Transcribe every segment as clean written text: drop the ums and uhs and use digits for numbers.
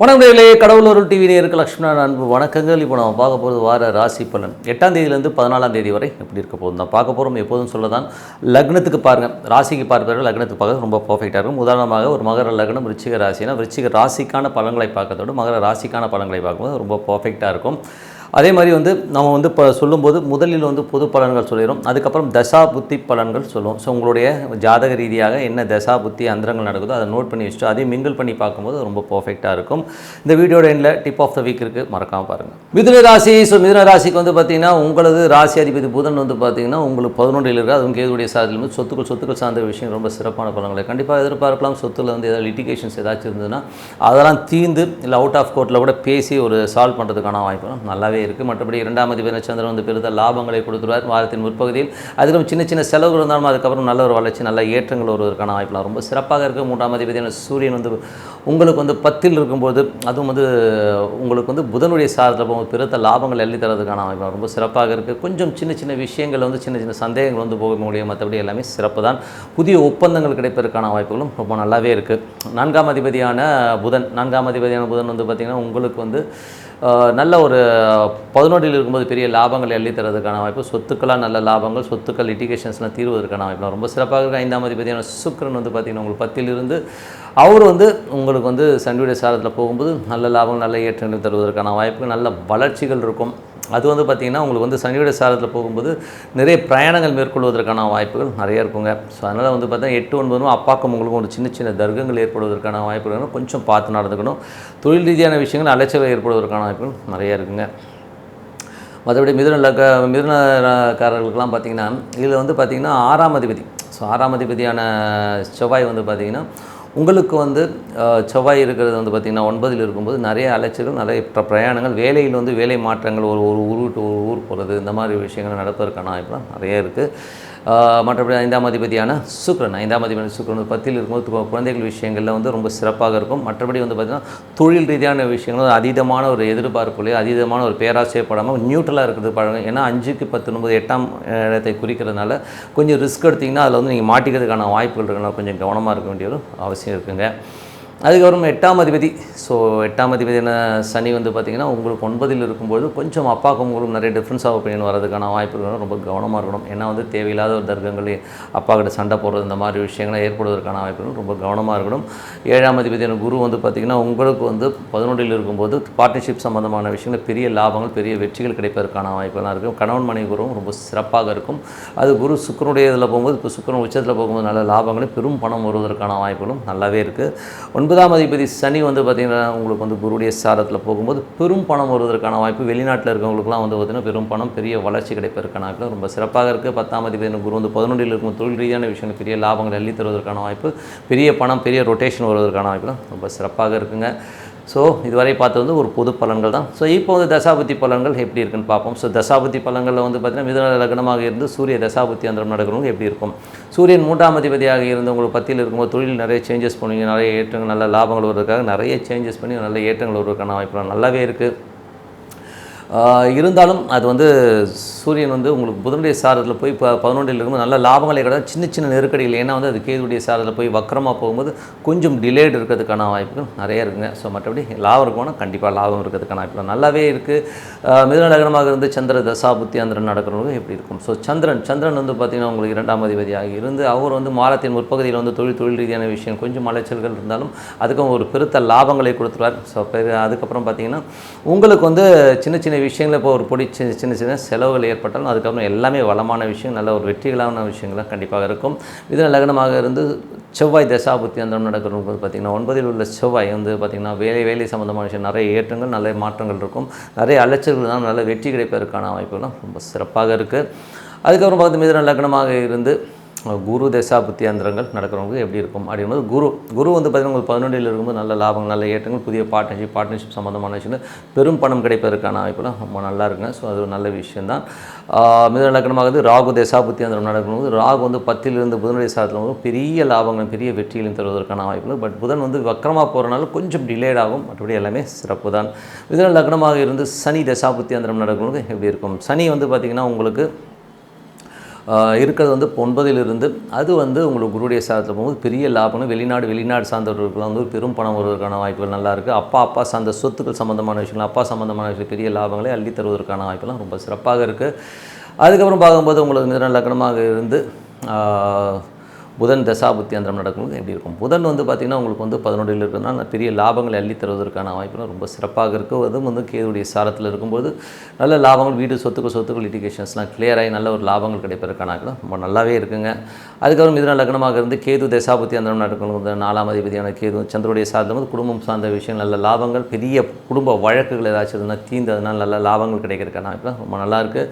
வணக்கங்களே, கடவுளூர் TV நேயருக்கு Lakshmanan அன்பு வணக்கங்கள். இப்போ நம்ம பார்க்க போகிறது வார ராசி பலன் 8ஆம் தேதியிலேருந்து 14ஆம் தேதி வரை எப்படி இருக்க போகுது தான் பார்க்க போகிறோம். எப்போதும் சொல்லதான் லக்னத்துக்கு பாருங்கள், ராசிக்கு பார்ப்பது லக்னத்துக்கு பார்க்க ரொம்ப பர்ஃபெக்டாக இருக்கும். உதாரணமாக ஒரு மகர லக்னம் விருச்சிக ராசினா விருச்சிக ராசிக்கான பலன்களை பார்க்கறதோடு மகர ராசிக்கான பலன்களை பார்க்கும்போது ரொம்ப பர்ஃபெக்டாக இருக்கும். அதே மாதிரி நம்ம இப்போ சொல்லும்போது முதலில் பொது பலன்கள் சொல்லிடும், அதுக்கப்புறம் தசா புத்தி பலன்கள் சொல்லுவோம். ஸோ உங்களுடைய ஜாதக ரீதியாக என்ன தசா புத்தி அந்தரங்கள் நடக்குதோ அதை நோட் பண்ணி வச்சுட்டு அதையும் மிங்கிள் பண்ணி பார்க்கும்போது ரொம்ப பர்ஃபெக்டாக இருக்கும். இந்த வீடியோட எண்டில் டிப் ஆஃப் த வீக் இருக்குது, மறக்காமல் பாருங்கள். மிதுன ராசி. ஸோ மிதுன ராசிக்கு பார்த்திங்கன்னா உங்களது ராசி அதிபதி புதன் பார்த்திங்கன்னா உங்களுக்கு 11 இருக்குது. அதுவும் கேதுடைய சாதியில் சொத்துக்கள் சார்ந்த விஷயம் ரொம்ப சிறப்பான பலன்களை கண்டிப்பாக எதிர்பார்க்கலாம். சொத்தில் ஏதாவது லிட்டிகேஷன்ஸ் ஏதாச்சும் இருந்ததுன்னா அதெல்லாம் தீர்ந்து இல்லை அவுட் ஆஃப் கோர்ட்டில் கூட பேசி ஒரு சால்வ் பண்ணுறதுக்கான வாய்ப்பு நல்லாவே இருக்குது. மற்றபடி 2ஆம் அதிபதி சந்திரன் பெருத்த லாபங்களை கொடுத்துருவார் வாரத்தின் முற்பகுதியில். அதுக்கப்புறம் சின்ன சின்ன செலவு இருந்தாலும் அதுக்கப்புறம் நல்ல ஒரு வளர்ச்சி, நல்ல ஏற்றங்கள் வருவதற்கான வாய்ப்புலாம் ரொம்ப சிறப்பாக இருக்குது. 3ஆம் அதிபதியான சூரியன் உங்களுக்கு 10ல் இருக்கும்போது அதுவும் உங்களுக்கு புதனுடைய சாரத்தில் போகும்போது பெருத்த லாபங்கள் எள்ளி தரதுக்கான வாய்ப்பு ரொம்ப சிறப்பாக இருக்குது. கொஞ்சம் சின்ன சின்ன விஷயங்கள் சின்ன சின்ன சந்தேகங்கள் போக முடியும். மற்றபடி எல்லாமே சிறப்பு தான். புதிய ஒப்பந்தங்கள் கிடைப்பதற்கான வாய்ப்புகளும் ரொம்ப நல்லாவே இருக்குது. 4ஆம் அதிபதியான புதன் பார்த்திங்கன்னா உங்களுக்கு நல்ல ஒரு 11ல் இருக்கும்போது பெரிய லாபங்கள் எள்ளி தரதுக்கான வாய்ப்பு, சொத்துக்களாக நல்ல லாபங்கள், சொத்துக்கள் லிட்டிகேஷன்ஸ்லாம் தீர்வதற்கான வாய்ப்பு ரொம்ப சிறப்பாக இருக்குது. 5ஆம் அதிபதியான சுக்கிரன் பார்த்திங்கன்னா உங்களுக்கு 10ல் இருந்து அவர் உங்களுக்கு சனியுடைய சாரத்தில் போகும்போது நல்ல லாபம் நல்ல ஏற்றங்கள் தருவதற்கான வாய்ப்பு, நல்ல வளர்ச்சிகள் இருக்கும். அது பார்த்திங்கன்னா உங்களுக்கு சனியுடைய சாரத்தில் போகும்போது நிறைய பிரயாணங்கள் மேற்கொள்வதற்கான வாய்ப்புகள் நிறைய இருக்குங்க. ஸோ அதனால் பார்த்தீங்கன்னா 8, 9 அப்பாக்கும் உங்களுக்கு ஒரு சின்ன சின்ன தர்க்கங்கள் ஏற்படுவதற்கான வாய்ப்புகள் கொஞ்சம் பார்த்து நடந்துக்கணும். தொழில் ரீதியான விஷயங்கள் அலைச்சல் ஏற்படுவதற்கான வாய்ப்புகள் நிறைய இருக்குங்க. மற்றபடி மிதுனக்காரர்களுக்கெல்லாம் பார்த்திங்கன்னா இதில் பார்த்திங்கன்னா 6ஆம் அதிபதி. ஸோ 6ஆம் அதிபதியான செவ்வாய் பார்த்திங்கன்னா உங்களுக்கு செவ்வாய் இருக்கிறது பார்த்திங்கன்னா 9ல் இருக்கும்போது நிறைய அலைச்சல்கள், நிறைய பிரயாணங்கள், வேலையில் வேலை மாற்றங்கள், ஒரு ஊர் விட்டு ஒரு ஊர் போகிறது, இந்த மாதிரி விஷயங்கள் நடப்பதற்கான வாய்ப்புலாம் நிறைய இருக்குது. மற்றபடி 5ஆம் அதிபதியான சுக்கிரன் 10ல் இருக்கும்போது குழந்தைகள் விஷயங்களில் ரொம்ப சிறப்பாக இருக்கும். மற்றபடி பார்த்திங்கன்னா தொழில் ரீதியான விஷயங்கள் அதீதமான ஒரு எதிர்பார்ப்புலையோ அதீதமான ஒரு பேராசைப்படாமல் நியூட்ரலாக இருக்கிறது பழகும். ஏன்னா 5க்கு 19 8ஆம் இடத்தை குறிக்கிறதுனால கொஞ்சம் ரிஸ்க் எடுத்திங்கன்னா அதில் நீங்கள் மாட்டிக்கிறதுக்கான வாய்ப்புகள் இருக்குன்னா கொஞ்சம் கவனமாக இருக்க வேண்டிய ஒரு அவசியம் இருக்குங்க. அதுக்கப்புறம் 8ஆம் அதிபதி. ஸோ 8ஆம் அதிபதியான சனி பார்த்திங்கன்னா உங்களுக்கு 9ல் இருக்கும்போது கொஞ்சம் அப்பாவுக்கும் உங்களுக்கு நிறைய டிஃப்ரென்ஸ் ஆஃப் ஒப்பீனியன் வரதுக்கான வாய்ப்புகள் ரொம்ப கவனமாக இருக்கணும். ஏன்னா தேவையில்லாத ஒரு தர்க்கங்கள், அப்பா கிட்ட சண்டை போடுறது, இந்த மாதிரி விஷயங்களை ஏற்படுவதற்கான வாய்ப்புகள் ரொம்ப கவனமாக இருக்கணும். 7ஆம் அதிபதியான குரு பார்த்திங்கன்னா உங்களுக்கு 11ல் இருக்கும்போது பார்ட்னர்ஷிப் சம்மந்தமான விஷயங்கள் பெரிய லாபங்கள் பெரிய வெற்றிகள் கிடைப்பதற்கான வாய்ப்புகள்லாம் இருக்கும். கணவன் மனைவி குருவும் ரொம்ப சிறப்பாக இருக்கும். அது குரு சுக்கிரனுடைய இதில் போகும்போது இப்போ சுக்கிரன் உச்சத்தில் போகும்போது நல்ல லாபங்களும் பெரும் பணம் வருவதற்கான வாய்ப்புகளும் நல்லாவே இருக்குது. 9ஆம் அதிபதி சனி பார்த்திங்கன்னா உங்களுக்கு குருடைய சாரத்தில் போகும்போது பெரும் பணம் வருவதற்கான வாய்ப்பு, வெளிநாட்டில் இருக்கவங்களுக்குலாம் பார்த்திங்கன்னா பெரும் பணம் பெரிய வளர்ச்சி கிடைப்பதற்கான வாய்ப்பு ரொம்ப சிறப்பாக இருக்குது. 10ஆம் அதிபதி குரு 11ல் இருக்கும் தொழில் ரீதியான விஷயங்கள் பெரிய லாபங்கள் அள்ளி தருவதற்கான வாய்ப்பு, பெரிய பணம் பெரிய ரொட்டேஷன் வருவதற்கான வாய்ப்புலாம் ரொம்ப சிறப்பாக இருக்குங்க. ஸோ இதுவரை பார்த்தது ஒரு பொது பலன்கள் தான். ஸோ இப்போ தசாபுத்தி பலன்கள் எப்படி இருக்குன்னு பார்ப்போம். ஸோ தசாபுத்தி பலன்களில் பார்த்திங்கன்னா மிதுன லக்னமாக இருந்து சூரிய தசாபுத்தி அந்தரம் நடக்கிறவங்க எப்படி இருக்கும். சூரியன் 3ஆம் அதிபதியாக இருந்து உங்களுக்கு 10ல் இருக்கும்போது தொழில் நிறைய சேஞ்சஸ் பண்ணுவீங்க, நிறைய ஏற்றங்கள் நல்ல லாபங்கள் வருவதற்காக நிறைய சேஞ்சஸ் பண்ணி நல்ல ஏற்றங்கள் வருவதற்கான வாய்ப்பு நல்லாவே இருக்குது. இருந்தாலும் அது சூரியன் உங்களுக்கு புதனுடைய சாரத்தில் போய் இப்போ 11ல் இருக்கும்போது நல்ல லாபங்களை கிடையாது, சின்ன சின்ன நெருக்கடிகள். ஏன்னா அது கேதுடைய சாரத்தில் போய் வக்கரமாக போகும்போது கொஞ்சம் டிலேட் இருக்கிறதுக்கான வாய்ப்புகள் நிறைய இருக்குங்க. ஸோ மற்றபடி லாபம் இருக்கணும், கண்டிப்பாக லாபம் இருக்கிறதுக்கான வாய்ப்புகள் நல்லாவே இருக்குது. மிதுன லக்னமாக இருந்து சந்திர தசாபுத்தி அந்தரன் நடக்கிறவங்க எப்படி இருக்கும். ஸோ சந்திரன் பார்த்திங்கன்னா உங்களுக்கு 2ஆம் அதிபதியாக இருந்து அவர் மாதத்தின் முற்பகுதியில் தொழில் ரீதியான விஷயம் கொஞ்சம் அலைச்சல்கள் இருந்தாலும் அதுக்கும் ஒரு பெருத்த லாபங்களை கொடுத்துருவார். ஸோ அதுக்கப்புறம் பார்த்திங்கன்னா உங்களுக்கு சின்ன சின்ன விஷயங்கள் இப்போ ஒரு பொடி சின்ன சின்ன செலவுகள் ஏற்பட்டாலும் அதுக்கப்புறம் எல்லாமே வளமான விஷயம், நல்ல ஒரு வெற்றிகளான விஷயங்கள்லாம் கண்டிப்பாக இருக்கும். மிதுன லக்னமாக இருந்து செவ்வாய் தசாபுத்தி அந்த நடக்கிறவங்க பார்த்திங்கன்னா 9ல் உள்ள செவ்வாய் பார்த்திங்கன்னா வேலை சம்மந்தமான விஷயம் நிறைய ஏற்றங்கள் நல்ல மாற்றங்கள் இருக்கும், நிறைய அலைச்சல்கள் தான் நல்ல வெற்றி கிடைப்பதற்கான வாய்ப்புகள்லாம் ரொம்ப சிறப்பாக இருக்குது. அதுக்கப்புறம் பார்த்து மிதுன லக்னமாக இருந்து குரு தசாபுத்தி அந்தரங்கள் நடக்கிறவங்க எப்படி இருக்கும் அப்படிங்கும்போது குரு பார்த்திங்கன்னா உங்களுக்கு 11ல் இருக்கும்போது நல்ல லாபங்கள் நல்ல ஏற்றங்கள் புதிய பார்ட்னர்ஷிப் சம்மந்தமான விஷயங்கள் பெரும் பணம் கிடைப்பதற்கான வாய்ப்புலாம் ரொம்ப நல்லா இருக்குங்க. ஸோ அது ஒரு நல்ல விஷயந்தான். மிதுன லக்னமாக ராகு தசாபுத்தி அந்தரம் நடக்கும்போது ராகு 10ல் இருந்து புதனுடைய சாரத்தில் பெரிய லாபங்கள் பெரிய வெற்றிகளையும் தருவதற்கான வாய்ப்புகள். பட் புதன் வக்கரமாக போகிறனால கொஞ்சம் டிலேட் ஆகும், மற்றபடி எல்லாமே சிறப்பு தான். மிதுன லக்னமாக இருந்து சனி தசாபுத்தி அந்தரம் நடக்கும்போது எப்படி இருக்கும். சனி பார்த்திங்கன்னா உங்களுக்கு இருக்கிறது வந்து 9லிருந்து அது வந்து உங்களுக்கு குருடைய சாரத்தில் போகும்போது பெரிய லாபம். வெளிநாடு சார்ந்தவர்களுக்கு வந்து பெரும் பணம் வருவதற்கான வாய்ப்புகள் நல்லா இருக்குது. அப்பா சார்ந்த சொத்துக்கள் சம்மந்தமான விஷயங்கள், அப்பா சம்மந்தமான விஷயம் பெரிய லாபங்களை அள்ளி தருவதற்கான வாய்ப்பெல்லாம் ரொம்ப சிறப்பாக இருக்குது. அதுக்கப்புறம் பார்க்கும்போது உங்களுக்கு மிதுன லக்னமாக இருந்து புதன் தசாபுத்தி அந்தரம் நடக்கும்போது எப்படி இருக்கும்? புதன் வந்து பார்த்திங்கன்னா உங்களுக்கு வந்து 11ல் இருக்கிறதுனால பெரிய லாபங்களை அள்ளி தருவதற்கான வாய்ப்புலாம் ரொம்ப சிறப்பாக இருக்குது. அதுவும் வந்து கேதுடைய சாரத்தில் இருக்கும்போது நல்ல லாபங்கள், வீடு சொத்துக்கள் லிட்டிகேஷன்ஸ்லாம் கிளியர் ஆகி நல்ல ஒரு லாபங்கள் கிடைப்பதற்கான ரொம்ப நல்லாவே இருக்குங்க. அதுக்கப்புறம் மிதுன லக்னமாக இருந்து கேது தசாபுத்தி அந்தரம் நடக்கும்போது 4ஆம் அதிபதியான கேது சந்திரனுடைய சாரத்தில் வந்து குடும்பம் சார்ந்த விஷயம் நல்ல லாபங்கள், பெரிய குடும்ப வழக்குகள் ஏதாச்சும் இருந்தால் தீர்ந்ததுனால நல்ல லாபங்கள் கிடைக்கிறதுக்கான வாய்ப்புலாம் ரொம்ப நல்லாயிருக்கு.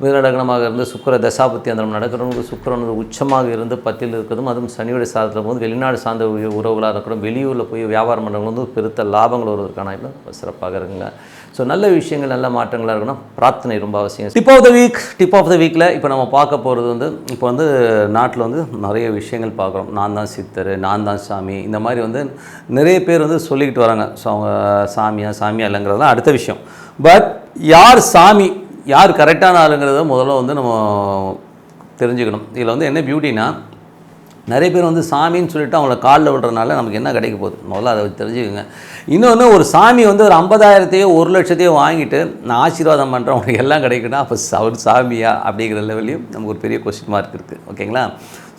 மிதுன லக்னமாக இருந்து சுக்கிர தசாபுத்தி அந்தரம் நடக்கிறவங்க சுக்கிரன் உச்சமாக இருந்து 10ல் இருக்கிறதும் அதுவும் சனியுடைய சாரத்தில் போது வெளிநாடு சார்ந்த உறவுகளாக இருக்கணும், வெளியூரில் போய் வியாபாரம் பண்ணுறவங்க வந்து பெருத்த லாபங்கள் வருவதற்கான வாய்ப்பு சிறப்பாக இருக்குங்க. ஸோ நல்ல விஷயங்கள் நல்ல மாற்றங்களாக இருக்கணும். பிரார்த்தனை ரொம்ப அவசியம். டிப் ஆஃப் த வீக்கில் இப்போ நம்ம பார்க்க போகிறது வந்து இப்போ வந்து நாட்டில் வந்து நிறைய விஷயங்கள் பார்க்குறோம். நான் தான் சித்தர், நான் தான் சாமி, இந்த மாதிரி வந்து நிறைய பேர் வந்து சொல்லிக்கிட்டு வராங்க. ஸோ அவங்க சாமியா இல்லைங்கிறது தான் அடுத்த விஷயம். பட் யார் சாமி, யார் கரெக்டான ஆளுங்கிறத முதல்ல வந்து நம்ம தெரிஞ்சுக்கணும். இதில் வந்து என்ன பியூட்டினா, நிறைய பேர் வந்து சாமின்னு சொல்லிட்டு அவங்கள காலில் விடுறதுனால நமக்கு என்ன கிடைக்க போகுது முதல்ல அதை தெரிஞ்சுக்கோங்க. இன்னொன்று, ஒரு சாமி வந்து ஒரு 50,000 1,00,000 வாங்கிட்டு நான் ஆசீர்வாதம் பண்ணுறேன் உங்களுக்கு எல்லாம் கிடைக்குன்னா அப்போ அவர் சாமியா அப்படிங்கிற லெவலையும் நமக்கு ஒரு பெரிய கொஸ்டின் மார்க் இருக்குது. ஓகேங்களா?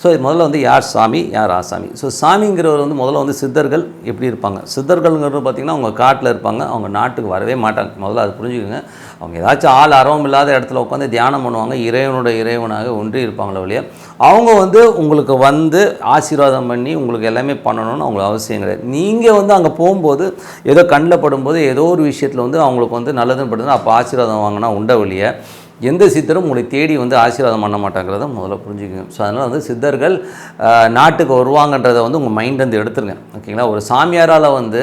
ஸோ முதல்ல வந்து யார் சாமி யார் ஆசாமி. ஸோ சாமிங்கிறவர் வந்து முதல்ல வந்து சித்தர்கள் எப்படி இருப்பாங்க. சித்தர்கள்ங்கிறது பார்த்திங்கன்னா அவங்க காட்டில் இருப்பாங்க, அவங்க நாட்டுக்கு வரவே மாட்டாங்க. முதல்ல அது புரிஞ்சுக்கோங்க. அவங்க ஏதாச்சும் ஆள் அரவம் இல்லாத இடத்துல உட்காந்து தியானம் பண்ணுவாங்க, இறைவனாக ஒன்றி இருப்பாங்களே ஒழிய அவங்க வந்து உங்களுக்கு வந்து ஆசீர்வாதம் பண்ணி உங்களுக்கு எல்லாமே பண்ணணும்னு அவங்களுக்கு அவசியம் கிடையாது. நீங்கள் வந்து அங்கே போகும்போது ஏதோ கண்ணில் படும்போது ஏதோ ஒரு விஷயத்தில் வந்து அவங்களுக்கு வந்து நல்லதுன்னு படுதுன்னா அப்போ ஆசீர்வாதம் வாங்கினா உண்ட வழிய எந்த சித்தரும் உங்களை தேடி வந்து ஆசீர்வாதம் பண்ண மாட்டாங்கிறத முதல்ல புரிஞ்சுக்கோங்க. ஸோ அதனால் வந்து சித்தர்கள் நாட்டுக்கு வருவாங்கன்றதை வந்து உங்கள் மைண்ட் வந்து எடுத்துருங்க. ஓகேங்களா? ஒரு சாமியாரால் வந்து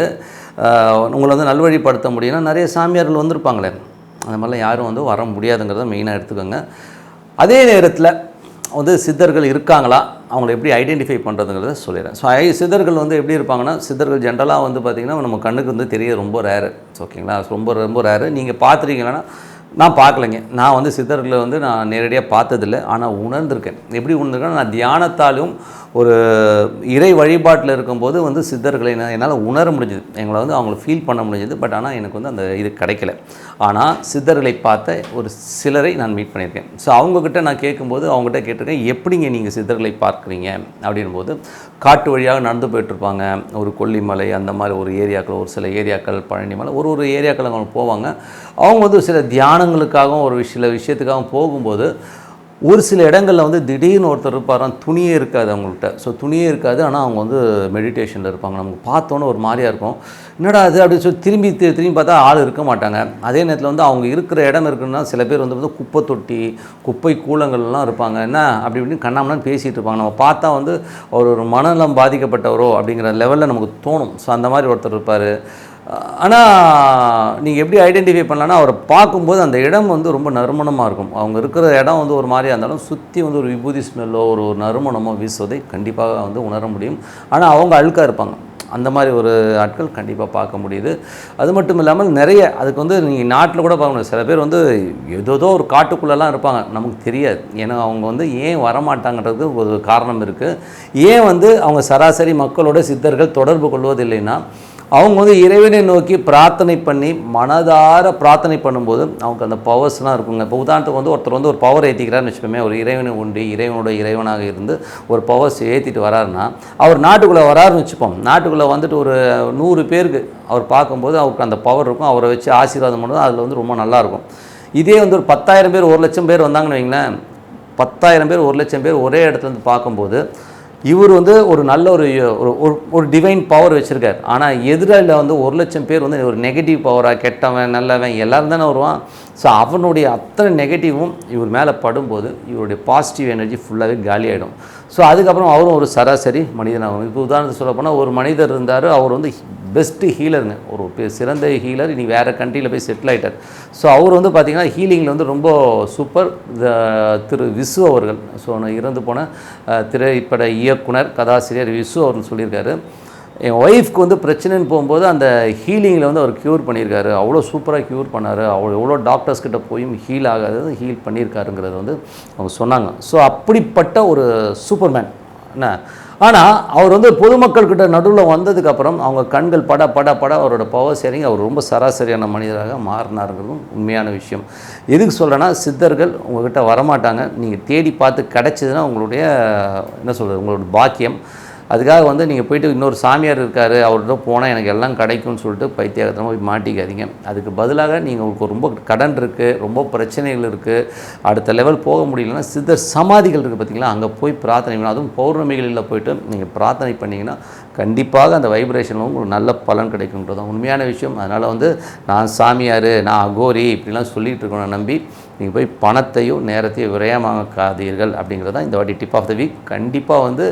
உங்களை வந்து நல்வழிப்படுத்த முடியும்னா நிறைய சாமியார்கள் வந்திருப்பாங்களே, அந்த மாதிரிலாம் யாரும் வந்து வர முடியாதுங்கிறத மெயினாக எடுத்துக்கோங்க. அதே நேரத்தில் வந்து சித்தர்கள் இருக்காங்களா, அவங்கள எப்படி ஐடென்டிஃபை பண்ணுறதுங்கிறத சொல்லிடுறேன். ஸோ சித்தர்கள் வந்து எப்படி இருப்பாங்கன்னா, சித்தர்கள் ஜென்ரலாக வந்து பார்த்திங்கன்னா நம்ம கண்ணுக்கு வந்து தெரிய ரொம்ப ரேரு. ஓகேங்களா? ரொம்ப ரேரு. நீங்கள் பார்த்துருக்கீங்கன்னா, நான் பார்க்கலைங்க. நான் வந்து சித்தர்களை வந்து நான் நேரடியாக பார்த்ததில்லை, ஆனால் உணர்ந்திருக்கேன். எப்படி உணர்ந்திருக்கேன்னா, நான் தியானத்தாலும் ஒரு இறை வழிபாட்டில் இருக்கும்போது வந்து சித்தர்களை என்னால் உணர முடிஞ்சுது, எங்களை வந்து அவங்கள ஃபீல் பண்ண முடிஞ்சது. பட் ஆனால் எனக்கு வந்து அந்த இது கிடைக்கல. ஆனால் சித்தர்களை பார்த்த ஒரு சிலரை நான் மீட் பண்ணியிருக்கேன். ஸோ அவங்கக்கிட்ட நான் கேட்கும்போது அவங்ககிட்ட கேட்டிருக்கேன், எப்படிங்க நீங்கள் சித்தர்களை பார்க்குறீங்க அப்படின்போது, காட்டு வழியாக நடந்து போயிட்டுருப்பாங்க, ஒரு கொல்லிமலை அந்த மாதிரி ஒரு ஏரியாக்கள், ஒரு சில ஏரியாக்கள், பழனிமலை, ஒரு ஏரியாக்கள் அவங்க போவாங்க. அவங்க வந்து சில தியானங்களுக்காகவும் சில விஷயத்துக்காகவும் போகும்போது ஒரு சில இடங்களில் வந்து திடீர்னு ஒருத்தர் இருப்பாராம், துணியே இருக்காது அவங்கள்ட்ட. ஸோ துணியே இருக்காது, ஆனால் அவங்க வந்து மெடிடேஷனில் இருப்பாங்க. நமக்கு பார்த்தோன்னே ஒரு மாதிரியாக இருக்கும், என்னடா அது அப்படின்னு சொல்லி திரும்பி பார்த்தா ஆள் இருக்க மாட்டாங்க. அதே நேரத்தில் வந்து அவங்க இருக்கிற இடம் இருக்குன்னா சில பேர் வந்து குப்பை தொட்டி, குப்பை கூலங்கள்லாம் இருப்பாங்க. என்ன அப்படி இப்படின்னு கண்ணாமண்ணான்னு பேசிகிட்டு இருப்பாங்க. நம்ம பார்த்தா வந்து ஒரு மனநலம் பாதிக்கப்பட்டவரோ அப்படிங்கிற லெவலில் நமக்கு தோணும். ஸோ அந்த மாதிரி ஒருத்தர் இருப்பார். ஆனால் நீங்கள் எப்படி ஐடென்டிஃபை பண்ணலான்னா, அவரை பார்க்கும்போது அந்த இடம் வந்து ரொம்ப நறுமணமாக இருக்கும். அவங்க இருக்கிற இடம் வந்து ஒரு மாதிரியாக இருந்தாலும் சுற்றி வந்து ஒரு விபூதி ஸ்மெல்லோ ஒரு நறுமணமோ வீசுவதை கண்டிப்பாக வந்து உணர முடியும். ஆனால் அவங்க அழுக்காக இருப்பாங்க. அந்த மாதிரி ஒரு ஆட்கள் கண்டிப்பாக பார்க்க முடியுது. அது மட்டும் இல்லாமல் நிறைய அதுக்கு வந்து நீங்கள் நாட்டில் கூட பார்க்க முடியும். சில பேர் வந்து ஏதோ ஒரு காட்டுக்குள்ளெல்லாம் இருப்பாங்க, நமக்கு தெரியாது. ஏன்னா அவங்க வந்து ஏன் வரமாட்டாங்கன்றதுக்கு ஒரு காரணம் இருக்குது. ஏன் வந்து அவங்க சராசரி மக்களோட சித்தர்கள் தொடர்பு கொள்வதில்லைன்னா, அவங்க வந்து இறைவனை நோக்கி பிரார்த்தனை பண்ணி மனதார பிரார்த்தனை பண்ணும்போது அவங்க அந்த பவர்ஸ்லாம் இருக்குங்க. இப்போ உதாரணத்துக்கு வந்து ஒருத்தர் வந்து ஒரு பவர் ஏற்றிக்கிறாருன்னு வச்சுக்கோமே, ஒரு இறைவனை உண்டு இறைவனோட இறைவனாக இருந்து ஒரு பவர்ஸ் ஏற்றிட்டு வராருன்னா, அவர் நாட்டுக்குள்ளே வராருன்னு வச்சுப்போம். நாட்டுக்குள்ளே வந்துட்டு ஒரு 100 பேருக்கு அவர் பார்க்கும்போது அவருக்கு அந்த பவர் இருக்கும். அவரை வச்சு ஆசீர்வாதம் பண்ணுறது அதில் வந்து ரொம்ப நல்லாயிருக்கும். இதே வந்து ஒரு 10,000 பேர் 1,00,000 பேர் வந்தாங்கன்னு வைங்களேன், 10,000 பேர் 1,00,000 பேர் ஒரே இடத்துல இருந்து பார்க்கும்போது இவர் வந்து ஒரு நல்ல ஒரு டிவைன் பவர் வச்சுருக்கார். ஆனால் எதிரில் வந்து 1,00,000 பேர் வந்து ஒரு நெகட்டிவ் பவராக, கெட்டவன் நல்லவன் எல்லோரும் தானே வருவான். ஸோ அவனுடைய அத்தனை நெகட்டிவும் இவர் மேலே படும்போது இவருடைய பாசிட்டிவ் எனர்ஜி ஃபுல்லாகவே காலி ஆகிடும். ஸோ அதுக்கப்புறம் அவரும் ஒரு சராசரி மனிதனாகும். இப்போ உதாரணத்துக்கு சொல்ல போனால் ஒரு மனிதர் இருந்தார், அவர் வந்து பெஸ்ட்டு ஹீலருங்க, ஒரு சிறந்த ஹீலர். இனி வேறு கண்ட்ரியில் போய் செட்டில் ஆகிட்டார். ஸோ அவர் வந்து பார்த்திங்கன்னா ஹீலிங்கில் வந்து ரொம்ப சூப்பர். திரு விசு அவர்கள், ஸோ இறந்து போன திரைப்பட இயக்குனர் கதாசிரியர் விசு அவர்கள் சொல்லியிருக்காரு, என் ஒய்ஃப்க்கு வந்து பிரச்சனைன்னு போகும்போது அந்த ஹீலிங்கில் வந்து அவர் க்யூர் பண்ணியிருக்காரு, அவ்வளோ சூப்பராக க்யூர் பண்ணார், எவ்வளோ டாக்டர்ஸ் கிட்ட போயும் ஹீல் ஆகாதது ஹீல் பண்ணியிருக்காருங்கிறது வந்து அவங்க சொன்னாங்க. ஸோ அப்படிப்பட்ட ஒரு சூப்பர்மேன் என்ன. ஆனால் அவர் வந்து பொதுமக்கள்கிட்ட நடுவில் வந்ததுக்கப்புறம் அவங்க கண்கள் பட பட பட அவரோட பவர் இறங்கி அவர் ரொம்ப சராசரியான மனிதராக மாறினாருங்கிறதும் உண்மையான விஷயம். எதுக்கு சொல்கிறேன்னா, சித்தர்கள் உங்கள்கிட்ட வரமாட்டாங்க, நீங்கள் தேடி பார்த்து கிடச்சிதுன்னா உங்களுடைய என்ன சொல்கிறது, உங்களோட பாக்கியம். அதுக்காக வந்து நீங்கள் போய்ட்டு இன்னொரு சாமியார் இருக்கார் அவர்கிட்ட போனால் எனக்கு எல்லாம் கிடைக்கும்னு சொல்லிட்டு பைத்தியகாரத்தமாக போய் மாட்டிக்காதீங்க. அதுக்கு பதிலாக நீங்கள் உங்களுக்கு ரொம்ப கடன் இருக்குது, ரொம்ப பிரச்சனைகள் இருக்குது, அடுத்த லெவல் போக முடியலன்னா சித்தர் சமாதிகள் இருக்குது பார்த்தீங்களா, அங்கே போய் பிரார்த்தனை பண்ணணும். அதுவும் பௌர்ணமிகளில் போய்ட்டு நீங்கள் பிரார்த்தனை பண்ணிங்கன்னா கண்டிப்பாக அந்த வைப்ரேஷனில் உங்களுக்கு நல்ல பலன் கிடைக்குன்றது தான் உண்மையான விஷயம். அதனால் வந்து நான் சாமியார், நான் அகோரி இப்படிலாம் சொல்லிகிட்டு இருக்கணும் நம்பி நீங்கள் போய் பணத்தையும் நேரத்தையும் விரயமாக்காதீர்கள் அப்படிங்கிறது தான் இந்த வாட்டி டிப் ஆஃப் த வீக். கண்டிப்பாக வந்து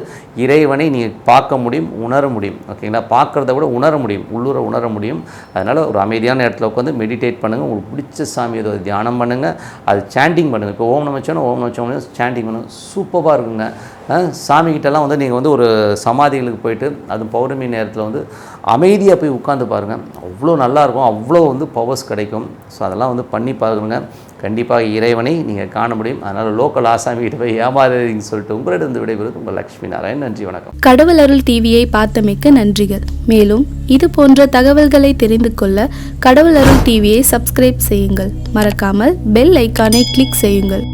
இறைவனை நீங்கள் பார்க்க முடியும், உணர முடியும். ஓகேங்களா, பார்க்குறத விட உணர முடியும், உள்ளூர உணர முடியும். அதனால் ஒரு அமைதியான இடத்துல உட்காந்து மெடிடேட் பண்ணுங்கள், உங்களுக்கு பிடிச்ச சாமி ஏதோ தியானம் பண்ணுங்கள், அது சாண்டிங் பண்ணுங்கள். இப்போ ஓம் நமச்சிவாய ஓம் நமச்சிவாய சாண்டிங் பண்ணுங்கள், சூப்பராக இருக்குங்க. சாமிக்கிட்டலாம் வந்து நீங்கள் வந்து ஒரு சமாதிகளுக்கு போயிட்டு அதுவும் பௌர்ணமி நேரத்தில் வந்து அமைதியாக போய் உட்காந்து பாருங்கள், அவ்வளோ நல்லாயிருக்கும், அவ்வளோ வந்து பவர்ஸ் கிடைக்கும். ஸோ அதெல்லாம் வந்து பண்ணி பாருங்க, கண்டிப்பாக இறைவனை நீங்கள் காண முடியும். அதனால் லோக்கல் ஆசாமிகிட்ட போய் ஏமாறுறீங்கன்னு சொல்லிட்டு உங்களிடம் விடைபெறுவது உங்கள் லக்ஷ்மி நாராயண். நன்றி, வணக்கம். கடவுள் அருள் டிவியை பார்த்தமைக்கு நன்றிகள். மேலும் இது போன்ற தகவல்களை தெரிந்து கொள்ள கடவுள் அருள் டிவியை சப்ஸ்கிரைப் செய்யுங்கள். மறக்காமல் பெல் ஐக்கானை கிளிக் செய்யுங்கள்.